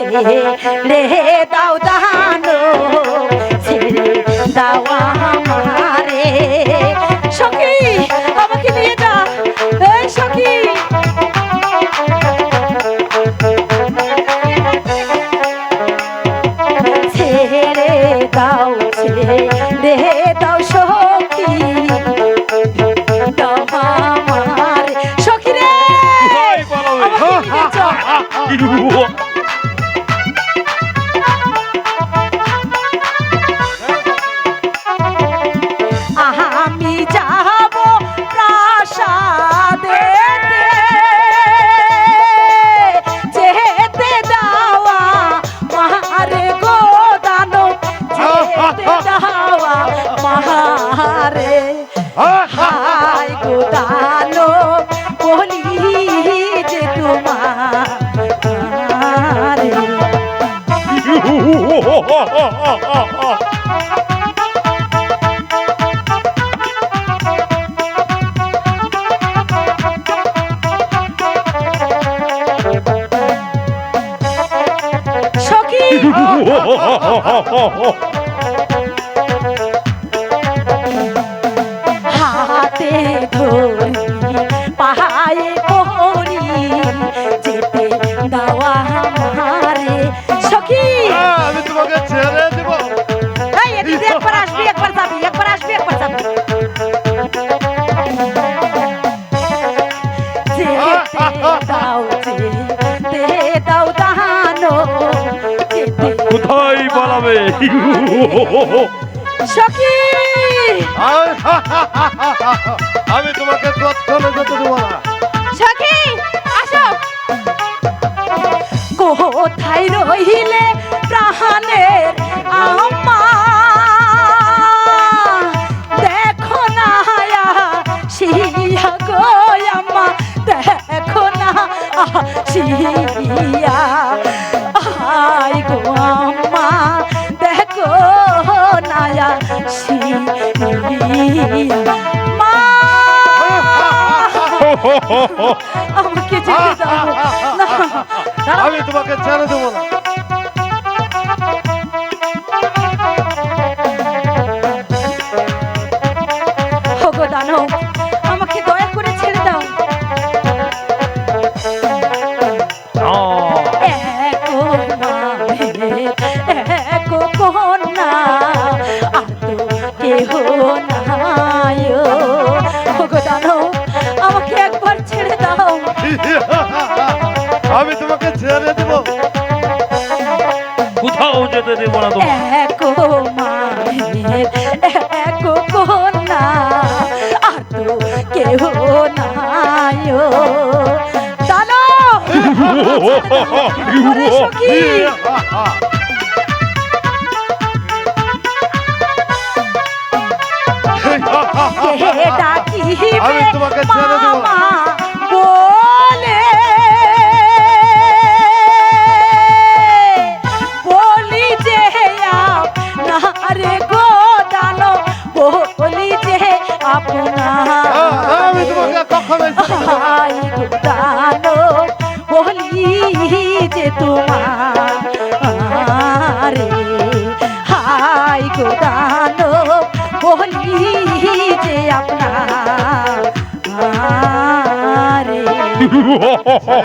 ছেড়ে দাও দানো ছেড়ে দাও আমারে সখী আমাকে নিয়ে যা এই সখী ছেড়ে দাও সখী দাও আমারে সখী রে আমি যাব প্রাসাদে যেতে দাওয়া মারে গো দানো যেতে দাওয়া মারে হায় গো দানো বলি যে তোমারে হাতে ধরি পায়ে পড়ি যেতে দাওয়া আমারে সখী আমি তোমাকে ছেড়ে দেব এই এদিকে একবার আসবি একবার যাবি একবার আসবি একবার যাবি যেতে দাও দানো কোথায় পালাবে সখী আমি তোমাকে তৎক্ষণে যেতে দেবো না সখী আসো কোথায় রহিলে প্রাণের আম্মা দেখো না শিয়া গো আম্মা দেখো না শিয়া হাই গো আম্মা দেখো না শিয়া মা আমাকে যেতে দাও না আমি তোমাকে ছেড়ে দেবো না ওগো দানব আমাকে দয়া করে ছেড়ে দাও এক কন্যা আর তো কেহ নাই ওগো দানব আমাকে একবার ছেড়ে দাও আমি তোমাকে ছেড়ে দেবো কোথাও যেতে দেবো না এক মায়ের এক কন্যা আর তো কেহ নাই দানব ওরে সখী আমি তোমাকে ছেড়ে দেবো বলে বলি যে আপনারে গো দানো বলি যে আপনার আমি তোমাকে কখনোই হাই গো দানো বলি যে তোমারে হাই গো দানো বলি যে আপনার